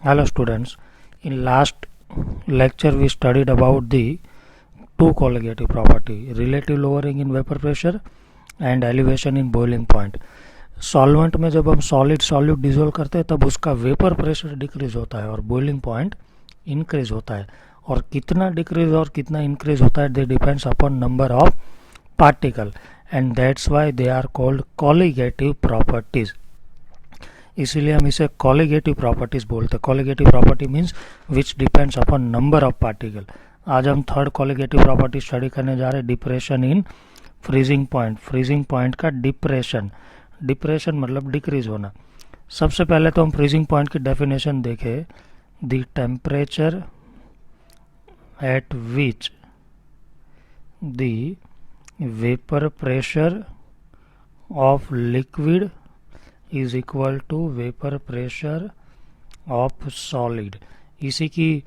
Hello students, in last lecture we studied about the two colligative property, relative lowering in vapor pressure and elevation in boiling point. Solvent में जब हम solid solute dissolve करते हैं तब उसका vapour pressure decrease होता है और बॉइलिंग पॉइंट इंक्रीज होता है, और कितना डिक्रीज और कितना इंक्रीज होता है they depends upon number of particle, and that's why they are called colligative properties. इसीलिए हम इसे कॉलिगेटिव प्रॉपर्टीज बोलते हैं. Colligative property means which depends upon number of particle. आज हम थर्ड कॉलिगेटिव प्रॉपर्टी स्टडी करने जा रहे हैं, depression in freezing point. Freezing point का डिप्रेशन, डिप्रेशन मतलब डिक्रीज होना. सबसे पहले तो हम फ्रीजिंग पॉइंट की डेफिनेशन देखें. The temperature at which the vapour pressure of liquid is equal to vapour pressure of solid. इसी की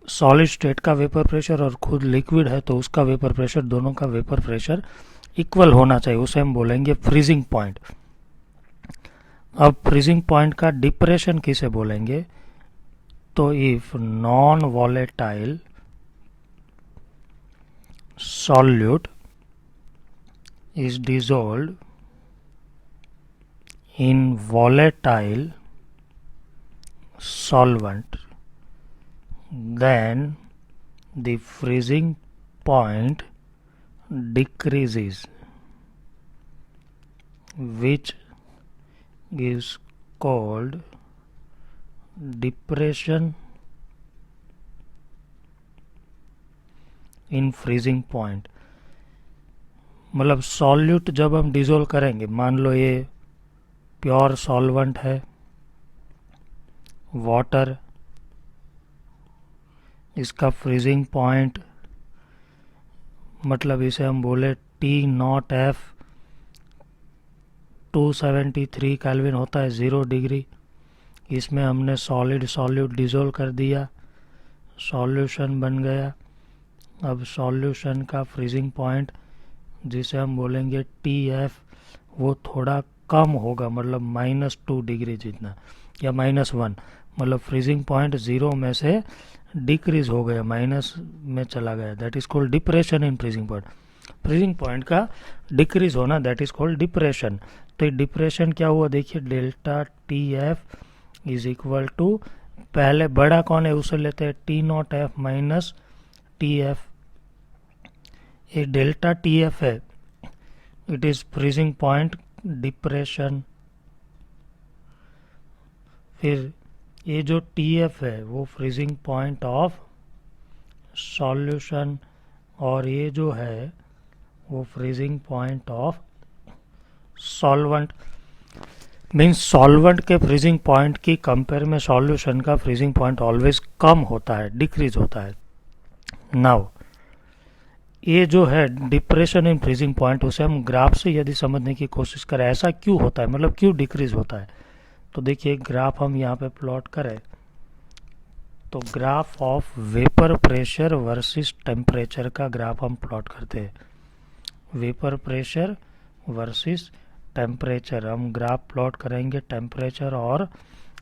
सॉलिड स्टेट का वेपर प्रेशर और खुद लिक्विड है तो उसका वेपर प्रेशर, दोनों का वेपर प्रेशर इक्वल होना चाहिए, उसे हम बोलेंगे फ्रीजिंग पॉइंट. अब फ्रीजिंग पॉइंट का डिप्रेशन किसे बोलेंगे? तो if non volatile solute is dissolved in volatile solvent, then the freezing point decreases, which is called depression in freezing point. मतलब सॉल्यूट जब हम डिजोल्व करेंगे, मान लो ये प्योर सॉल्वेंट है, वाटर, इसका फ्रीजिंग पॉइंट मतलब इसे हम बोले टी नॉट एफ 273 केल्विन होता है, 0 डिग्री. इसमें हमने सॉलिड सॉल्यूट डिजोल्व कर दिया, सॉल्यूशन बन गया. अब सॉल्यूशन का फ्रीजिंग पॉइंट जिसे हम बोलेंगे टी एफ, वो थोड़ा कम होगा, मतलब -2 डिग्री जितना या -1, मतलब फ्रीजिंग पॉइंट 0 में से डिक्रीज हो गया, माइनस में चला गया. That is called depression in freezing point. Freezing point का डिक्रीज होना दैट इज कॉल्ड डिप्रेशन. तो डिप्रेशन क्या हुआ देखिए, delta T F is equal to, पहले बड़ा कौन है उसे लेते हैं T naught F minus T F. ये डेल्टा टी एफ है, it is freezing point depression. फिर ये जो टी एफ है वो फ्रीजिंग पॉइंट ऑफ सॉल्यूशन, और ये जो है वो freezing point of solvent. Means solvent के फ्रीजिंग पॉइंट की कंपेयर में सॉल्यूशन का फ्रीजिंग पॉइंट ऑलवेज कम होता है, डिक्रीज होता है. नाउ ये जो है डिप्रेशन इन फ्रीजिंग पॉइंट, उसे हम ग्राफ से यदि समझने की कोशिश करें ऐसा क्यों होता है, मतलब क्यों डिक्रीज होता है, तो देखिए ग्राफ हम यहाँ पे प्लॉट करें तो graph of vapour pressure versus temperature का ग्राफ हम प्लॉट करते हैं. वेपर प्रेशर वर्सेस टेम्परेचर हम ग्राफ प्लॉट करेंगे, टेम्परेचर और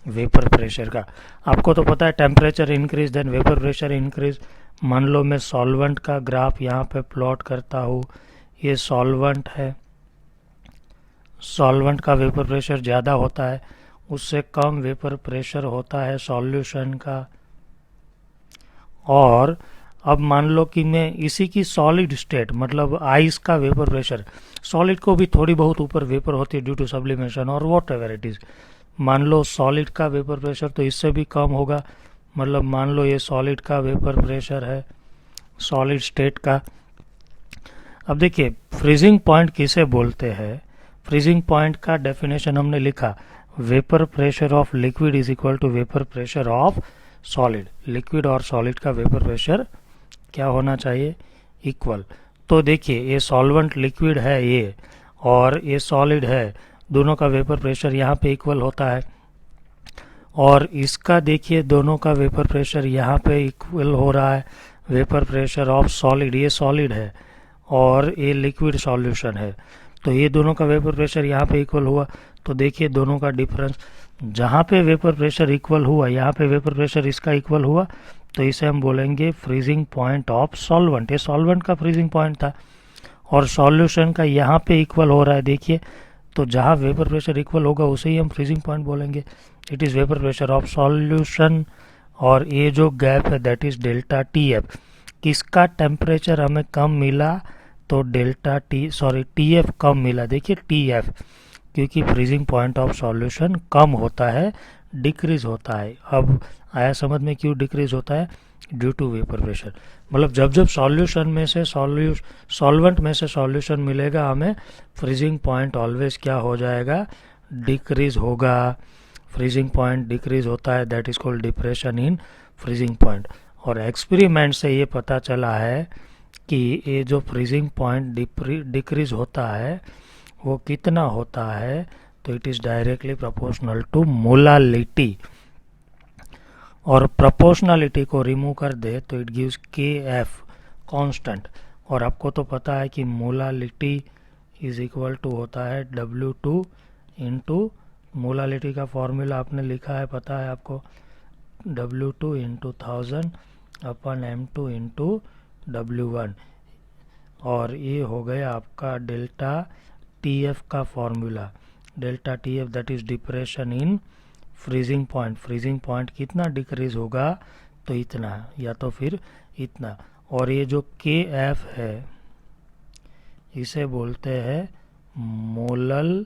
वेपर प्रेशर का. आपको तो पता है temperature increase then vapour pressure increase. मान लो मैं सॉल्वेंट का ग्राफ यहाँ पे प्लॉट करता हूँ, ये सॉल्वेंट है, सॉल्वेंट का वेपर प्रेशर ज़्यादा होता है, उससे कम वेपर प्रेशर होता है सॉल्यूशन का. और अब मान लो कि मैं इसी की सॉलिड स्टेट मतलब आइस का वेपर प्रेशर, सॉलिड को भी थोड़ी बहुत ऊपर वेपर होती है ड्यू टू सब्लिमेशन और वॉट एवर इट इज़. मान लो सॉलिड का वेपर प्रेशर तो इससे भी कम होगा, मतलब मान लो ये सॉलिड का वेपर प्रेशर है, सॉलिड स्टेट का. अब देखिए फ्रीजिंग पॉइंट किसे बोलते हैं. फ्रीजिंग पॉइंट का डेफिनेशन हमने लिखा, vapour pressure of liquid is equal to vapour pressure of solid. Liquid और सॉलिड का वेपर प्रेशर क्या होना चाहिए, इक्वल. तो देखिए ये सॉल्वेंट लिक्विड है ये, और ये सॉलिड है, दोनों का वेपर प्रेशर यहाँ पे इक्वल होता है. और इसका देखिए दोनों का वेपर प्रेशर यहाँ पे इक्वल हो रहा है, वेपर प्रेशर ऑफ सॉलिड, ये सॉलिड है और ये लिक्विड सॉल्यूशन है, तो ये दोनों का वेपर प्रेशर यहाँ पे इक्वल हुआ. तो देखिए दोनों का डिफरेंस, जहाँ पे वेपर प्रेशर इक्वल हुआ यहाँ पे वेपर प्रेशर इसका इक्वल हुआ, तो इसे हम बोलेंगे फ्रीजिंग पॉइंट ऑफ सॉल्वेंट। ये सॉल्वेंट का फ्रीजिंग पॉइंट था, और सॉल्यूशन का यहाँ पे इक्वल हो रहा है देखिए, तो जहाँ वेपर प्रेशर इक्वल होगा उसे ही हम फ्रीजिंग पॉइंट बोलेंगे। It is vapour pressure of solution, और ये जो गैप है that is delta T F. किसका टेम्परेचर हमें कम मिला, तो delta T sorry T F कम मिला। देखिए टी एफ, क्योंकि फ्रीजिंग पॉइंट ऑफ सॉल्यूशन कम होता है, डिक्रीज होता है। अब आया समझ में क्यों डिक्रीज होता है, ड्यू टू वेपर प्रेशर। मतलब जब जब सॉल्यूशन में से सॉल्वेंट में से सॉल्यूशन मिलेगा हमें, फ्रीजिंग पॉइंट ऑलवेज क्या हो जाएगा, डिक्रीज होगा। फ्रीजिंग पॉइंट डिक्रीज होता है, that is called depression in freezing point. और एक्सपेरिमेंट से ये पता चला है कि ये जो फ्रीजिंग पॉइंट डिक्रीज होता है वो कितना होता है, तो it is directly proportional to molality. और प्रोपोर्शनलिटी को रिमूव कर दे तो it gives K F constant. और आपको तो पता है कि मोलालिटी इज इक्वल टू होता है W2 इंटू, मोलालिटी का फॉर्मूला आपने लिखा है, पता है आपको, W2 इंटू 1000 अपन M2 इंटू W1। और ये हो गया आपका डेल्टा टी एफ का formula. Delta T F that is depression in freezing point. Freezing point कितना डिक्रीज होगा, तो इतना, या तो फिर इतना। और ये जो के एफ है इसे बोलते हैं मोलल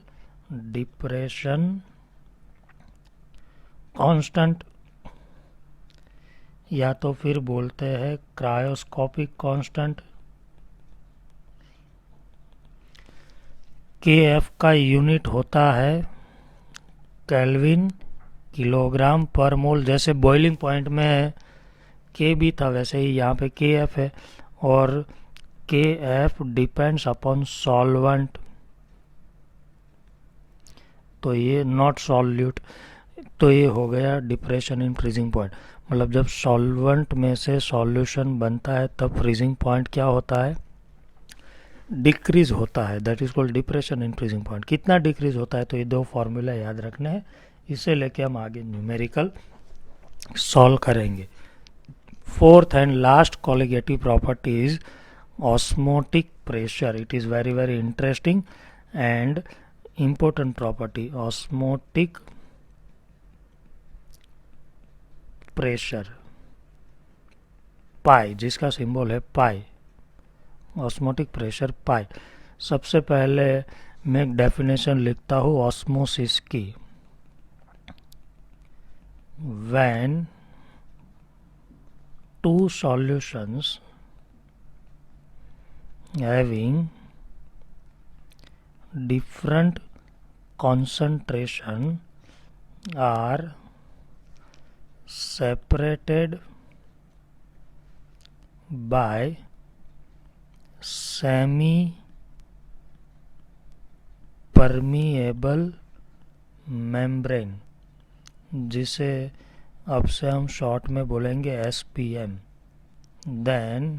डिप्रेशन कांस्टेंट, या तो फिर बोलते हैं क्रायोस्कोपिक कांस्टेंट। के एफ का यूनिट होता है केल्विन किलोग्राम पर मोल। जैसे बॉइलिंग पॉइंट में के भी था वैसे ही यहाँ पे के एफ है, और के एफ डिपेंड्स अपॉन सॉल्वेंट, तो ये नॉट सॉल्यूट, तो ये हो गया डिप्रेशन इन फ्रीजिंग पॉइंट। मतलब जब सॉल्वेंट में से सॉल्यूशन बनता है तब फ्रीजिंग पॉइंट क्या होता है, डिक्रीज होता है, that is called depression in freezing point. कितना डिक्रीज होता है, तो ये दो फॉर्मूला याद रखने हैं, इसे लेके हम आगे न्यूमेरिकल सॉल्व करेंगे। Fourth and last colligative property is osmotic pressure. It is very very interesting and important property, osmotic pressure, पाई, जिसका सिंबल है पाई, ऑस्मोटिक प्रेशर पाई। सबसे पहले मैं एक डेफिनेशन लिखता हूँ ऑस्मोसिस की। when two solutions having different concentration are separated by semi permeable membrane, जिसे अब से हम शॉर्ट में बोलेंगे SPM, then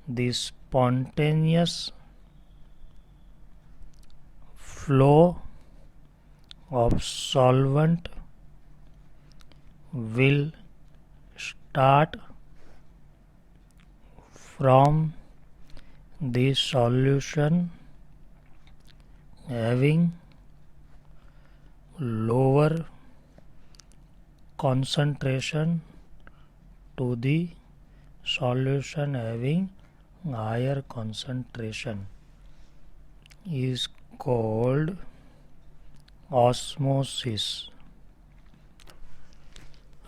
the spontaneous flow of solvent will start from the solution having lower concentration to the solution having higher concentration is called osmosis।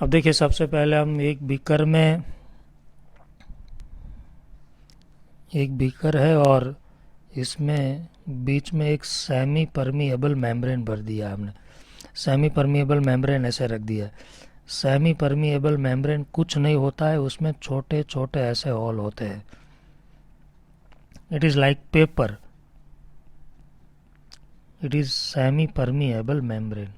अब देखिए सबसे पहले हम एक बीकर है और इसमें बीच में एक सेमी परमिएबल मेम्ब्रेन भर दिया हमने। सेमी परमिएबल मेम्ब्रेन ऐसे रख दिया है। सेमी परमिएबल मेम्ब्रेन कुछ नहीं होता है, उसमें छोटे छोटे ऐसे होल होते हैं। It is like paper, it is semi permeable membrane.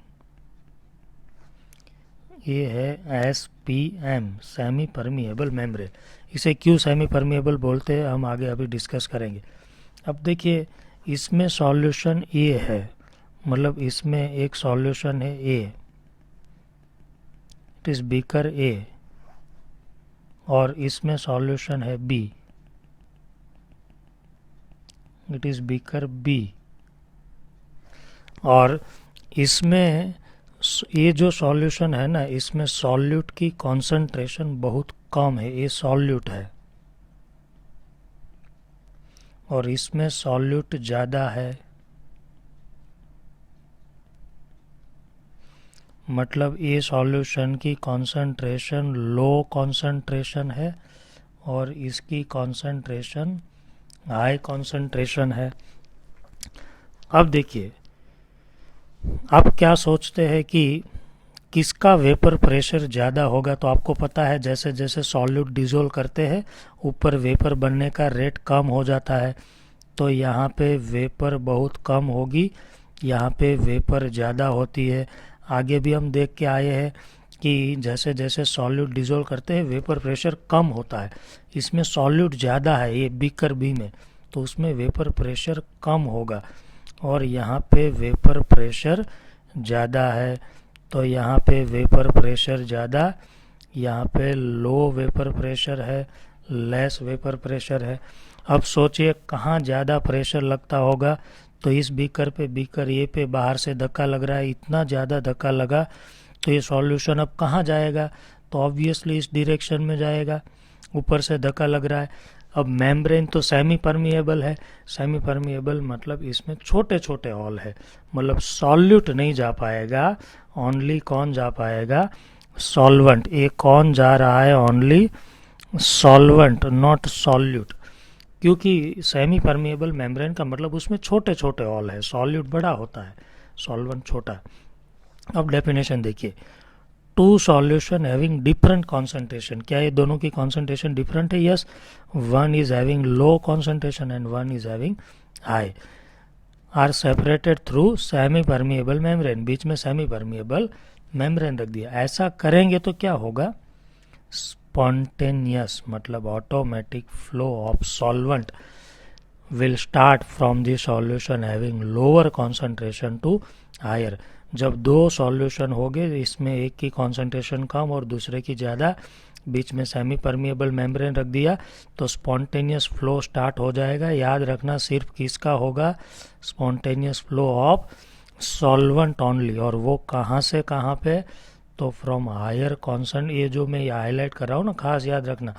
ये है SPM, सेमी परमिएबल मेम्ब्रेन। इसे क्यों सेमी परमिएबल बोलते हैं हम आगे अभी डिस्कस करेंगे। अब देखिए इसमें सॉल्यूशन ये है, मतलब इसमें एक सॉल्यूशन है A, it is beaker A, और इसमें सॉल्यूशन है B, it is beaker B. और इसमें ये जो सॉल्यूशन है ना, इसमें सॉल्यूट की कॉन्सेंट्रेशन बहुत कम है, ये सॉल्यूट है, और इसमें सॉल्यूट ज़्यादा है, मतलब ये सॉल्यूशन की कॉन्सेंट्रेशन लो कॉन्सेंट्रेशन है और इसकी कॉन्सेंट्रेशन हाई कॉन्सेंट्रेशन है। अब देखिए, आप क्या सोचते हैं कि किसका वेपर प्रेशर ज़्यादा होगा? तो आपको पता है जैसे जैसे सॉल्यूट डिजोल्व करते हैं ऊपर वेपर बनने का रेट कम हो जाता है, तो यहाँ पे वेपर बहुत कम होगी, यहाँ पे वेपर ज़्यादा होती है। आगे भी हम देख के आए हैं कि जैसे जैसे सॉल्यूट डिजोल्व करते हैं वेपर प्रेशर कम होता है, इसमें सॉल्यूट ज़्यादा है ये बीकर बी में, तो उसमें वेपर प्रेशर कम होगा, और यहाँ पे वेपर प्रेशर ज़्यादा है, तो यहाँ पे वेपर प्रेशर ज़्यादा, यहाँ पे लो वेपर प्रेशर है, लेस वेपर प्रेशर है। अब सोचिए कहाँ ज़्यादा प्रेशर लगता होगा, तो इस बीकर पे, बीकर ये पे बाहर से धक्का लग रहा है, इतना ज़्यादा धक्का लगा तो ये सॉल्यूशन अब कहाँ जाएगा? तो ऑब्वियसली इस डायरेक्शन में जाएगा, ऊपर से धक्का लग रहा है। अब मेम्ब्रेन तो सेमी परमिएबल है, सेमी परमिएबल मतलब इसमें छोटे छोटे हॉल है, मतलब सॉल्यूट नहीं जा पाएगा, ओनली कौन जा पाएगा? सॉल्वेंट। ये कौन जा रहा है? ओनली सॉल्वेंट, नॉट सॉल्यूट, क्योंकि सेमी परमिएबल मेम्ब्रेन का मतलब उसमें छोटे छोटे हॉल है, सॉल्यूट बड़ा होता है, सॉल्वेंट छोटा। अब डेफिनेशन देखिए, two solution having different concentration, क्या ये दोनों की कॉन्सेंट्रेशन डिफरेंट है? Yes, one is having low concentration and one is having high, are separated through semi permeable membrane, बीच में सेमी परमिएबल मेम्ब्रेन रख दिया। ऐसा करेंगे तो क्या होगा? स्पॉन्टेनियस मतलब automatic flow of solvent will start from the solution having lower concentration to higher। जब दो सॉल्यूशन हो गए, इसमें एक की कॉन्सेंट्रेशन कम और दूसरे की ज़्यादा, बीच में सेमी परमिएबल मेम्ब्रेन रख दिया, तो स्पॉन्टेनियस फ्लो स्टार्ट हो जाएगा। याद रखना सिर्फ किसका होगा? Spontaneous flow of solvent only, और वो कहाँ से कहाँ पे? तो फ्रॉम हायर कॉन्सेंट, ये जो मैं हाईलाइट कर रहा हूँ ना, खास याद रखना,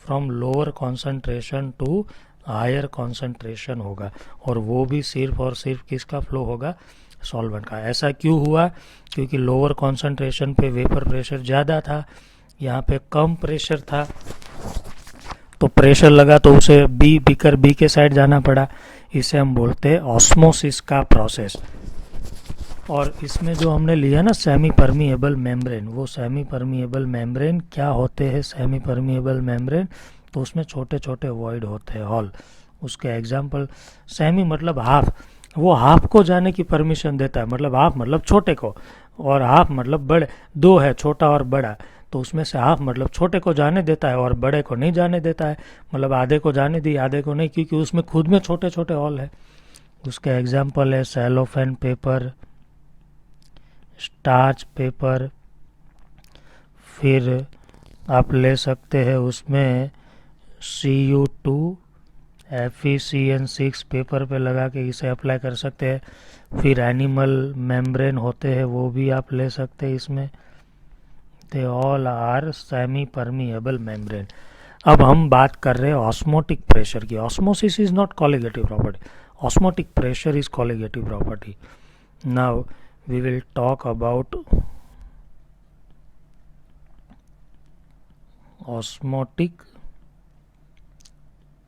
from lower concentration to higher concentration होगा, और वो भी सिर्फ और सिर्फ किसका फ्लो होगा? सॉल्वेंट का। ऐसा क्यों हुआ? क्योंकि लोअर कॉन्सेंट्रेशन पे वेपर प्रेशर ज़्यादा था, यहाँ पे कम प्रेशर था, तो प्रेशर लगा तो उसे बी, बीकर बी के साइड जाना पड़ा। इसे हम बोलते हैं ऑस्मोसिस का प्रोसेस। और इसमें जो हमने लिया ना सेमी परमिएबल मेम्ब्रेन, वो सेमी परमिएबल मेम्ब्रेन क्या होते हैं? सेमी परमिएबल मेम्ब्रेन तो उसमें छोटे छोटे वॉइड होते हैं, हॉल। उसके एग्जाम्पल, सेमी मतलब हाफ, वो हाफ को जाने की परमिशन देता है, मतलब हाफ मतलब छोटे को, और हाफ मतलब बड़े, दो है छोटा और बड़ा, तो उसमें से हाफ मतलब छोटे को जाने देता है और बड़े को नहीं जाने देता है, मतलब आधे को जाने दी आधे को नहीं, क्योंकि उसमें खुद में छोटे छोटे हॉल है। उसके एग्जाम्पल है सेलोफेन पेपर, स्टार्च पेपर, फिर आप ले सकते हैं उसमें Cu2 FeCN6 पेपर पे लगा के इसे अप्लाई कर सकते हैं। फिर एनिमल मेम्ब्रेन होते हैं, वो भी आप ले सकते हैं इसमें। They all are semi permeable membrane. अब हम बात कर रहे हैं ऑस्मोटिक प्रेशर की। Osmosis is not colligative property, osmotic pressure is colligative property. Now we will talk about osmotic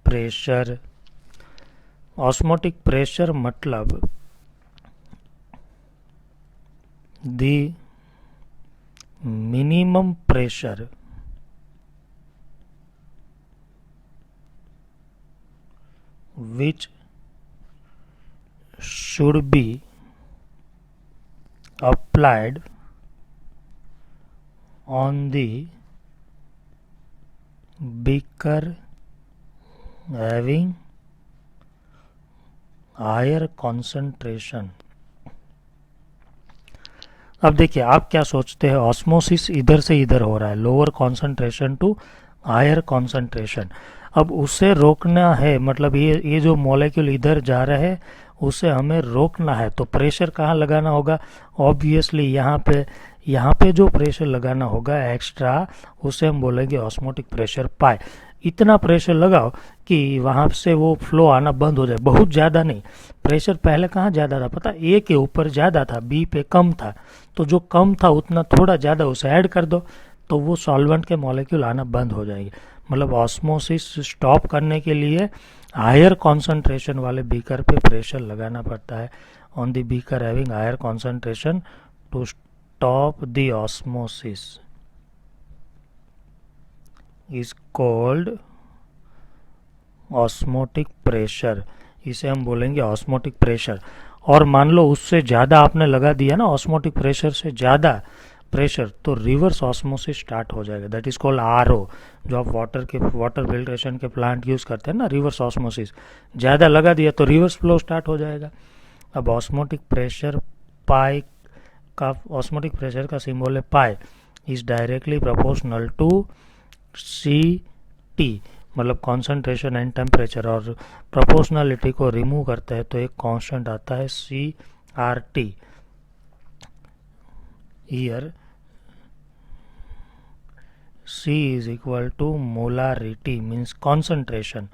pressure। osmotic pressure मतलब the minimum pressure which should be applied on the beaker having higher concentration अब देखिए आप क्या सोचते हैं, osmosis इधर से इधर हो रहा है, lower concentration to higher concentration. अब उसे रोकना है, मतलब ये जो मॉलिक्यूल इधर जा रहे हैं उसे हमें रोकना है, तो प्रेशर कहाँ लगाना होगा? ऑब्वियसली यहाँ पे जो प्रेशर लगाना होगा एक्स्ट्रा, उसे हम बोलेंगे ऑस्मोटिक प्रेशर पाई। इतना प्रेशर लगाओ कि वहाँ से वो फ्लो आना बंद हो जाए, बहुत ज़्यादा नहीं। प्रेशर पहले कहाँ ज़्यादा था पता, ए के ऊपर ज़्यादा था, बी पे कम था, तो जो कम था उतना थोड़ा ज़्यादा उसे ऐड कर दो, तो वो सॉल्वेंट के मॉलिक्यूल आना बंद हो जाएंगे। मतलब ऑस्मोसिस स्टॉप करने के लिए हायर कॉन्सेंट्रेशन वाले बीकर पे प्रेशर लगाना पड़ता है, on the beaker having higher concentration to stop the osmosis is called osmotic pressure. इसे हम बोलेंगे ऑस्मोटिक प्रेशर। और मान लो उससे ज़्यादा आपने लगा दिया ना, ऑस्मोटिक प्रेशर से ज़्यादा प्रेशर, तो रिवर्स ऑस्मोसिस स्टार्ट हो जाएगा, दैट इज़ कॉल्ड आरओ। जो आप वाटर फिल्ट्रेशन के प्लांट यूज़ करते हैं ना, रिवर्स ऑस्मोसिस ज़्यादा लगा दिया तो रिवर्स फ्लो स्टार्ट हो जाएगा। अब ऑस्मोटिक प्रेशर पाई का, ऑस्मोटिक प्रेशर का सिंबल है pi, is directly proportional to C T, मतलब कॉन्सेंट्रेशन एंड टेम्परेचर, और प्रोपोर्शनलिटी को रिमूव करता है तो एक कांस्टेंट आता है C R T. Here C is equal to molarity means concentration.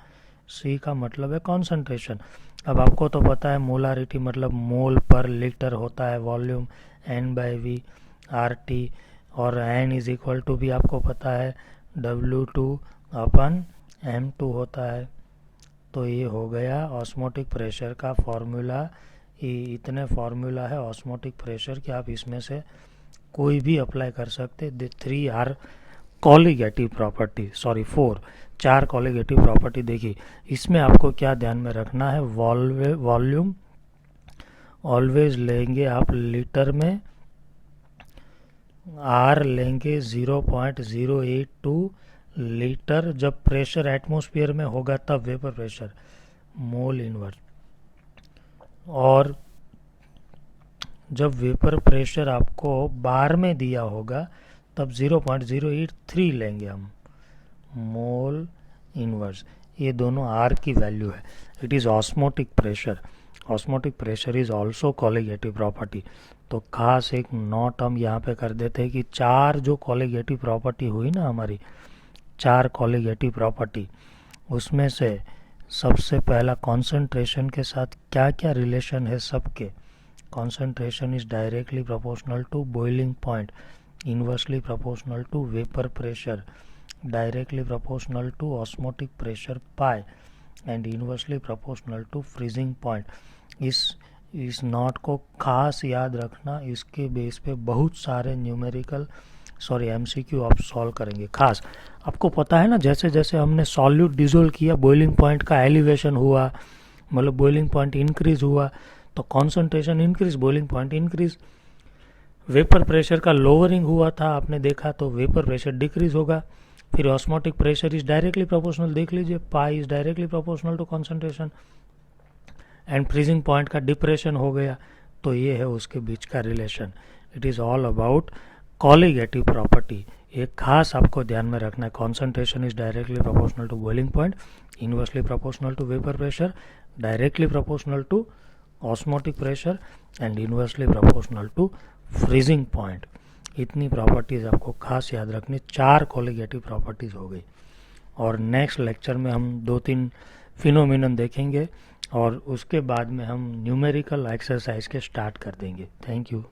C का मतलब है कॉन्सेंट्रेशन। अब आपको तो पता है मोलारिटी मतलब मोल पर लीटर होता है, वॉल्यूम N/V/RT, और N इज इक्वल टू भी आपको पता है W2/M2 होता है। तो ये हो गया ऑस्मोटिक प्रेशर का फॉर्मूला। इतने फॉर्मूला है ऑस्मोटिक प्रेशर कि आप इसमें से कोई भी अप्लाई कर सकते। The 3 are colligative property, sorry 4, 4 colligative property. देखिए इसमें आपको क्या ध्यान में रखना है, वॉल्यूम ऑलवेज लेंगे आप लीटर में, आर लेंगे 0.082 लीटर, जब प्रेशर एटमॉस्फेयर में होगा तब वेपर प्रेशर मोल इनवर्स, और जब वेपर प्रेशर आपको बार में दिया होगा तब 0.083 लेंगे हम मोल इनवर्स। ये दोनों आर की वैल्यू है। It is osmotic pressure. Osmotic pressure is also colligative property. तो खास एक नोट हम यहाँ पे कर देते हैं कि 4 जो कॉलिगेटिव प्रॉपर्टी हुई ना हमारी, 4 कॉलिगेटिव प्रॉपर्टी, उसमें से सबसे पहला कॉन्सेंट्रेशन के साथ क्या क्या रिलेशन है सबके। Concentration is directly proportional to boiling point, inversely proportional to vapor pressure, directly proportional to osmotic pressure pi, and inversely proportional to freezing point। इस नॉट को खास याद रखना, इसके बेस पे बहुत सारे न्यूमेरिकल एमसीक्यू आप सॉल्व करेंगे। खास आपको पता है ना, जैसे जैसे हमने सॉल्यूट डिजोल्व किया बॉइलिंग पॉइंट का एलिवेशन हुआ, मतलब बॉइलिंग पॉइंट इंक्रीज हुआ तो concentration increase, boiling point increase. Vapour pressure का लोअरिंग हुआ था आपने देखा तो वेपर प्रेशर डिक्रीज होगा। फिर osmotic pressure is directly proportional, देख लीजिए pi is directly proportional to concentration, and freezing point का डिप्रेशन हो गया। तो ये है उसके बीच का relation. It is all about colligative property. एक खास आपको ध्यान में रखना है, concentration is directly proportional to boiling point, inversely proportional to vapour pressure, directly proportional to osmotic pressure, and inversely proportional to freezing point. इतनी प्रॉपर्टीज़ आपको खास याद रखनी। 4 कॉलिगेटिव प्रॉपर्टीज़ हो गई। और नेक्स्ट लेक्चर में हम 2-3 फिनोमिनन देखेंगे और उसके बाद में हम न्यूमेरिकल एक्सरसाइज के स्टार्ट कर देंगे। Thank you.